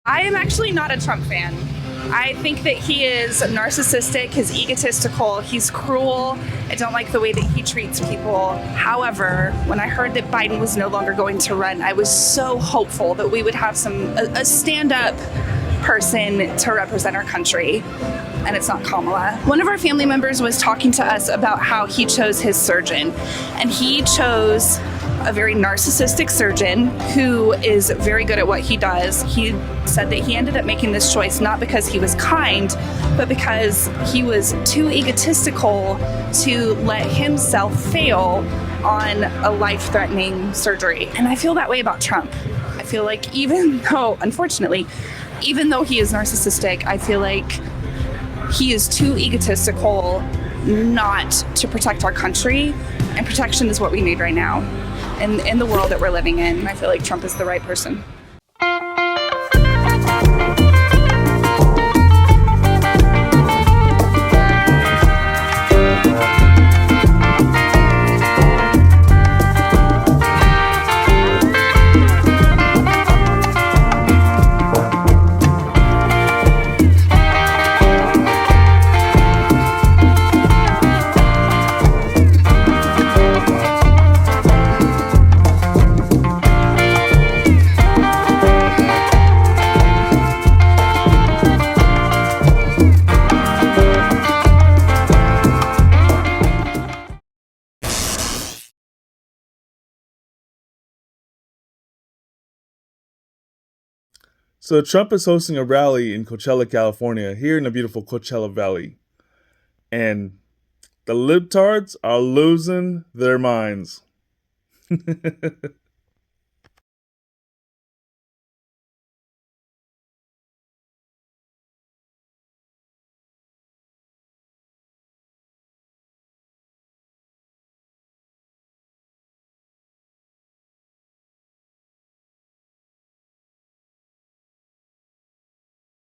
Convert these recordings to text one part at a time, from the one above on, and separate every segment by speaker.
Speaker 1: I am actually not a Trump fan. I think that he is narcissistic, he's egotistical, he's cruel. I don't like the way that he treats people. However, when I heard that Biden was no longer going to run, I was so hopeful that we would have a stand-up person to represent our country. And it's not Kamala. One of our family members was talking to us about how he chose his surgeon. And he chose a very narcissistic surgeon who is very good at what he does. He said that he ended up making this choice not because he was kind, but because he was too egotistical to let himself fail on a life-threatening surgery. And I feel that way about Trump. I feel like even though, unfortunately, even though he is narcissistic, I feel like he is too egotistical not to protect our country, and protection is what we need right now. And in the world that we're living in, I feel like Trump is the right person.
Speaker 2: So Trump is hosting a rally in Coachella, California, here in the beautiful Coachella Valley. And the libtards are losing their minds.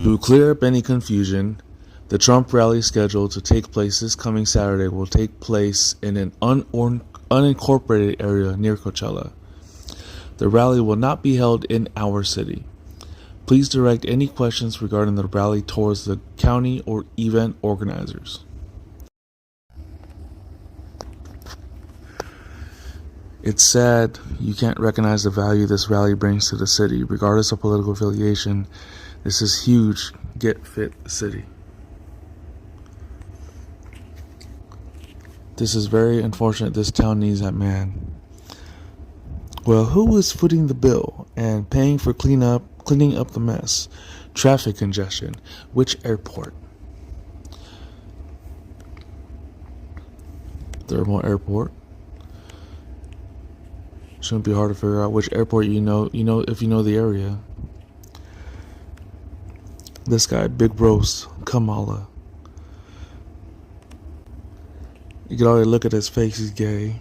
Speaker 2: To clear up any confusion, the Trump rally scheduled to take place this coming Saturday will take place in an unincorporated area near Coachella. The rally will not be held in our city. Please direct any questions regarding the rally towards the county or event organizers. It's sad you can't recognize the value this rally brings to the city, regardless of political affiliation. This is huge. Get fit city. This is very unfortunate. This town needs that man. Well, who is footing the bill and paying for cleaning up the mess? Traffic congestion. Which airport? Thermal Airport. Shouldn't be hard to figure out which airport you know if you know the area. This guy, Big Roast, Kamala. You can already look at his face, he's gay.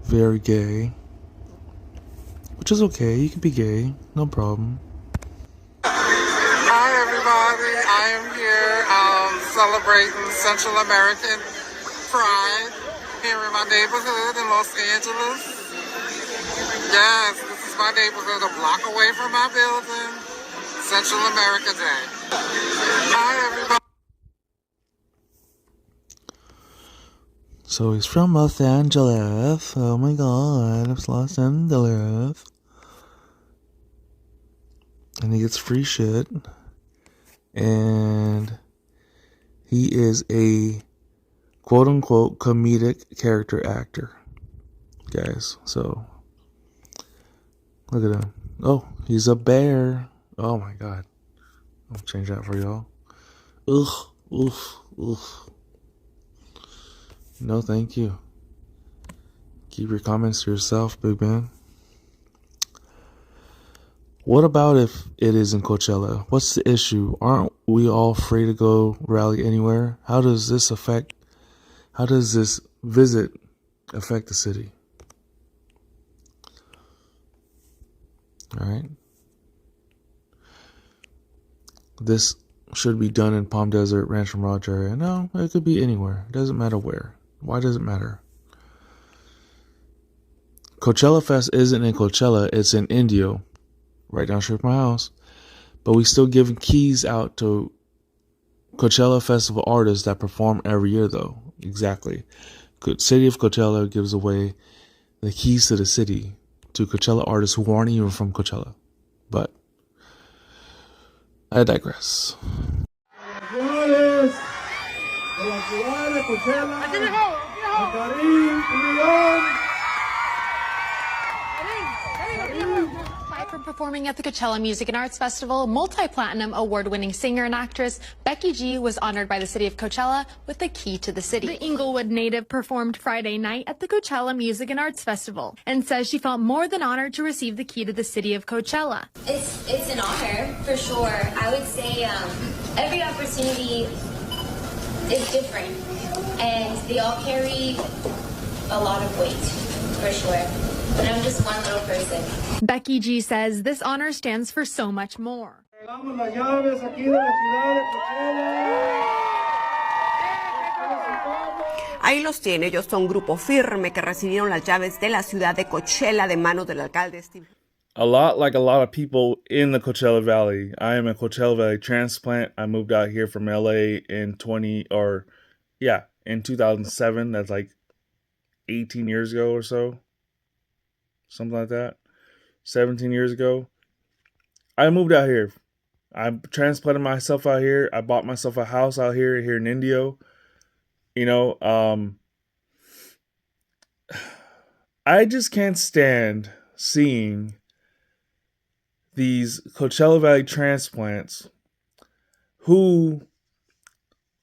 Speaker 2: Very gay. Which is okay, you can be gay, no problem.
Speaker 3: Hi everybody, I am here celebrating Central American Pride here in my neighborhood in Los Angeles. Yes, this is my neighborhood, a block away from my building. Central America Day. Hi everybody.
Speaker 2: So he's from Los Angeles. Oh my god, it's Los Angeles. And he gets free shit. And he is a quote-unquote comedic character actor, guys. So look at him. Oh, he's a bear. Oh my god, I'll change that for y'all. Ugh. No thank you. Keep your comments to yourself, big man. What about if it is in Coachella? What's the issue? Aren't we all free to go rally anywhere? How does this visit affect the city? All right. This should be done in Palm Desert, Rancho Mirage area. No, it could be anywhere. It doesn't matter where. Why does it matter? Coachella Fest isn't in Coachella, it's in Indio, right down the street from my house. But we still give keys out to Coachella Festival artists that perform every year, though. Exactly. City of Coachella gives away the keys to the city to Coachella artists who aren't even from Coachella. But I digress.
Speaker 4: From performing at the Coachella Music and Arts Festival, multi-platinum award-winning singer and actress Becky G was honored by the city of Coachella with the key to the city. The Inglewood native performed Friday night at the Coachella Music and Arts Festival and says she felt more than honored to receive the key to the city of Coachella.
Speaker 5: It's an honor, for sure. I would say every opportunity is different, and they all carry a lot of weight, for sure. But I'm just one little person.
Speaker 4: Becky G says this honor stands for so much more.
Speaker 6: Ahí los tiene, ellos son grupo firme que recibieron las llaves de la ciudad de Coachella de manos del alcalde Steve.
Speaker 2: A lot like a lot of people in the Coachella Valley. I am a Coachella Valley transplant. I moved out here from LA in 2007. That's like 18 years ago or so. Something like that. 17 years ago. I moved out here. I transplanted myself out here. I bought myself a house out here in Indio. You know, I just can't stand seeing these Coachella Valley transplants who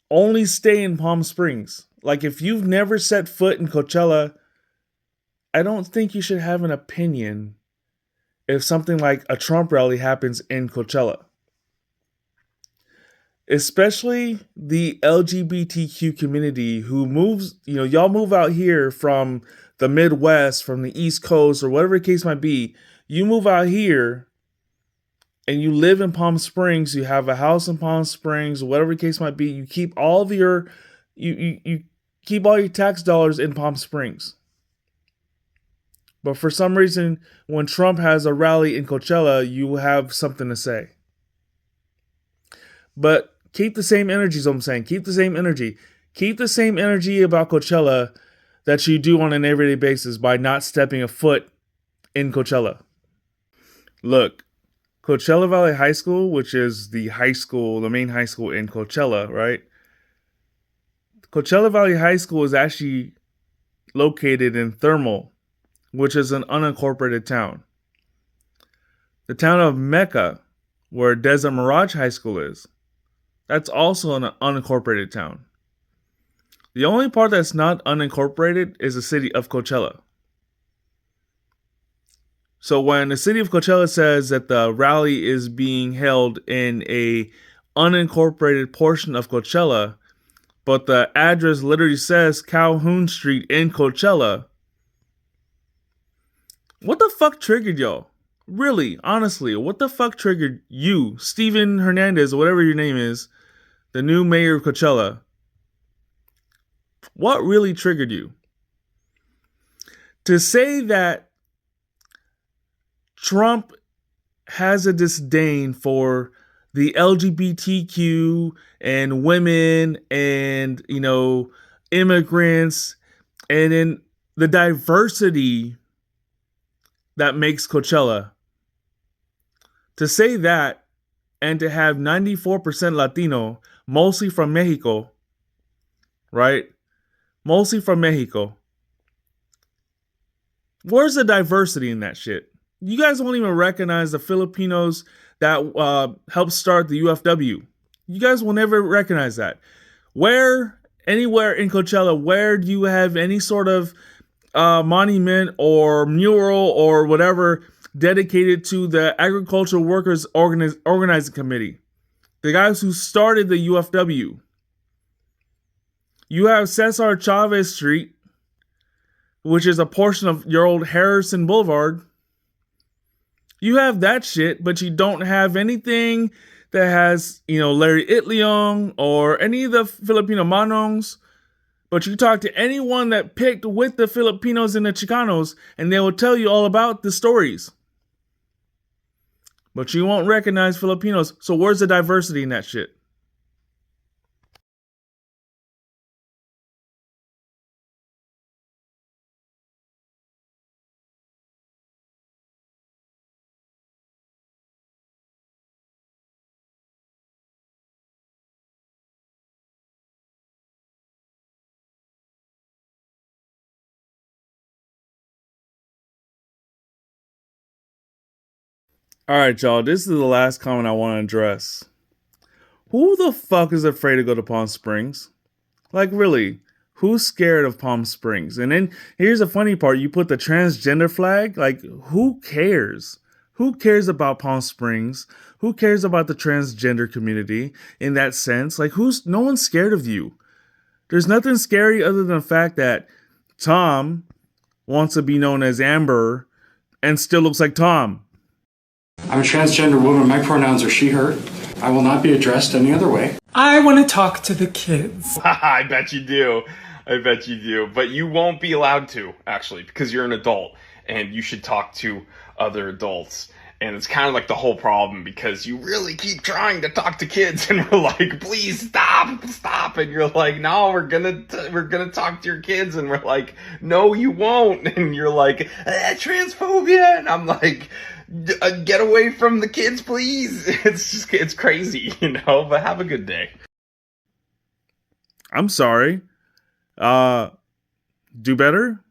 Speaker 2: only stay in Palm Springs. Like, if you've never set foot in Coachella, I don't think you should have an opinion if something like a Trump rally happens in Coachella. Especially the LGBTQ community who moves, you know, y'all move out here from the Midwest, from the East Coast, or whatever the case might be. You move out here and you live in Palm Springs, you have a house in Palm Springs, whatever the case might be, you keep all of your, you keep all your tax dollars in Palm Springs. But for some reason, when Trump has a rally in Coachella, you have something to say. But keep the same energy, is what I'm saying. Keep the same energy. Keep the same energy about Coachella that you do on an everyday basis by not stepping a foot in Coachella. Look, Coachella Valley High School, which is the high school, the main high school in Coachella, right? Coachella Valley High School is actually located in Thermal, which is an unincorporated town. The town of Mecca, where Desert Mirage High School is, that's also an unincorporated town. The only part that's not unincorporated is the city of Coachella. So when the city of Coachella says that the rally is being held in a unincorporated portion of Coachella, but the address literally says Calhoun Street in Coachella, what the fuck triggered y'all? Really, honestly, what the fuck triggered you, Steven Hernandez, or whatever your name is, the new mayor of Coachella? What really triggered you? To say that Trump has a disdain for the LGBTQ and women and, you know, immigrants and in the diversity that makes Coachella. To say that and to have 94% Latino, mostly from Mexico, right? Mostly from Mexico. Where's the diversity in that shit? You guys won't even recognize the Filipinos that helped start the UFW. You guys will never recognize that. Where, anywhere in Coachella, where do you have any sort of monument or mural or whatever dedicated to the Agricultural Workers Organizing Committee? The guys who started the UFW. You have Cesar Chavez Street, which is a portion of your old Harrison Boulevard. You have that shit, but you don't have anything that has, Larry Itliong or any of the Filipino manongs, but you talk to anyone that picked with the Filipinos and the Chicanos, and they will tell you all about the stories. But you won't recognize Filipinos. So where's the diversity in that shit? All right, y'all. This is the last comment I want to address. Who the fuck is afraid to go to Palm Springs? Like, really? Who's scared of Palm Springs? And then here's the funny part. You put the transgender flag. Like, who cares? Who cares about Palm Springs? Who cares about the transgender community in that sense? Like, no one's scared of you. There's nothing scary other than the fact that Tom wants to be known as Amber and still looks like Tom.
Speaker 7: I'm a transgender woman. My pronouns are she, her. I will not be addressed any other way.
Speaker 8: I want to talk to the kids.
Speaker 9: I bet you do. I bet you do. But you won't be allowed to, actually, because you're an adult and you should talk to other adults. And it's kind of like the whole problem because you really keep trying to talk to kids and we're like, please stop. And you're like, no, we're gonna talk to your kids. And we're like, no, you won't. And you're like, transphobia. And I'm like, get away from the kids, please. It's crazy, but have a good day.
Speaker 2: I'm sorry. Do better.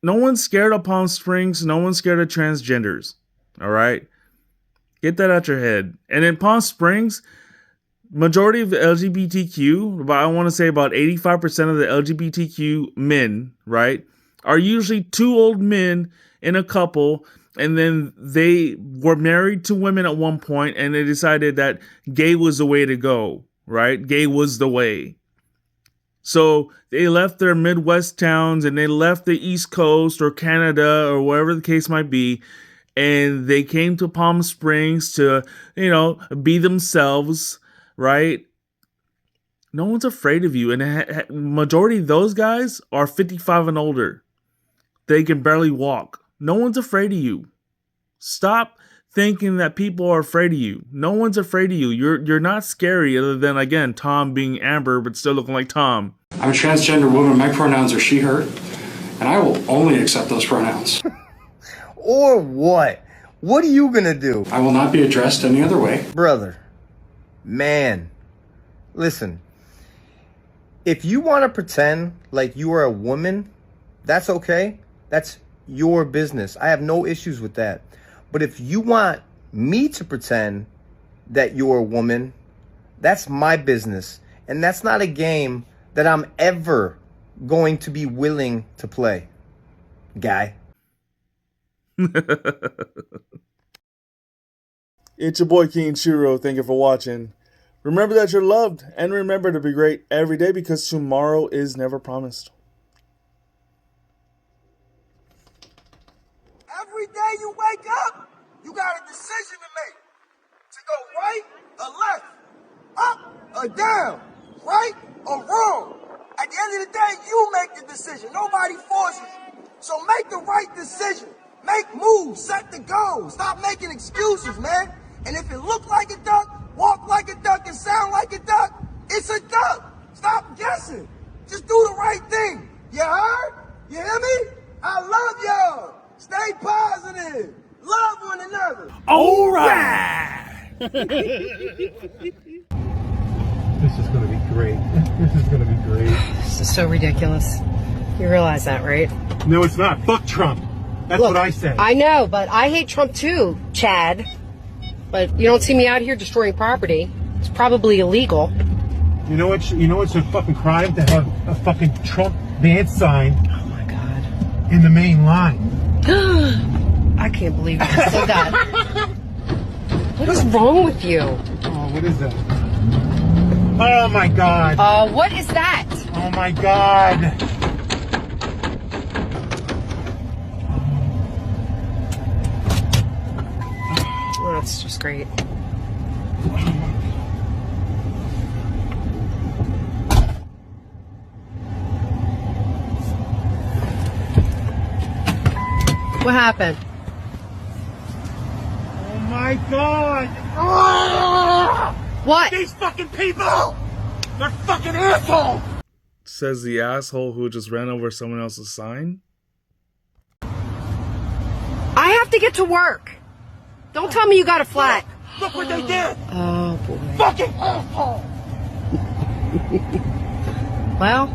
Speaker 2: No one's scared of Palm Springs. No one's scared of transgenders. All right. Get that out your head. And in Palm Springs, majority of the LGBTQ, I want to say about 85% of the LGBTQ men, right, are usually two old men in a couple. And then they were married to women at one point and they decided that gay was the way to go, right? Gay was the way. So they left their Midwest towns and they left the East Coast or Canada or wherever the case might be. And they came to Palm Springs to, be themselves, right? No one's afraid of you. And majority of those guys are 55 and older. They can barely walk. No one's afraid of you. Stop thinking that people are afraid of you. No one's afraid of you. You're not scary other than, again, Tom being Amber but still looking like Tom.
Speaker 7: I'm a transgender woman. My pronouns are she, her. And I will only accept those pronouns.
Speaker 10: Or what? What are you gonna do?
Speaker 7: I will not be addressed any other way.
Speaker 10: Brother, man, listen. If you want to pretend like you are a woman, that's okay. That's your business. I have no issues with that. But if you want me to pretend that you're a woman, that's my business. And that's not a game that I'm ever going to be willing to play, guy.
Speaker 2: It's your boy King Churro. Thank you for watching. Remember that you're loved and remember to be great every day because tomorrow is never promised.
Speaker 11: Every day you wake up, you got a decision to make. To go right or left, up or down, right or wrong. At the end of the day, you make the decision. Nobody forces you. So make the right decision. Make moves, set the goal. Stop making excuses, man. And if it look like a duck, walk like a duck, and sound like a duck, it's a duck. Stop guessing. Just do the right thing. You heard? You hear me? I love y'all. Stay positive. Love one another.
Speaker 8: All right.
Speaker 12: This is going to be great. This is going to be great.
Speaker 13: This is so ridiculous. You realize that, right?
Speaker 12: No, it's not. Fuck Trump. That's what I say.
Speaker 13: I know, but I hate Trump too, Chad. But you don't see me out here destroying property. It's probably illegal.
Speaker 12: You know what's a fucking crime? To have a fucking Trump ban sign.
Speaker 13: Oh my God.
Speaker 12: In the main line.
Speaker 13: I can't believe you said that. What is wrong with you?
Speaker 12: Oh, what is that? Oh my God.
Speaker 13: What is that?
Speaker 12: Oh my God.
Speaker 13: Oh, that's just great. What happened?
Speaker 12: Oh my God!
Speaker 13: What?
Speaker 12: These fucking people! They're fucking assholes!
Speaker 2: Says the asshole who just ran over someone else's sign.
Speaker 13: I have to get to work. Don't tell me you got a flat.
Speaker 12: Look what they did!
Speaker 13: Oh boy.
Speaker 12: Fucking asshole!
Speaker 13: Well,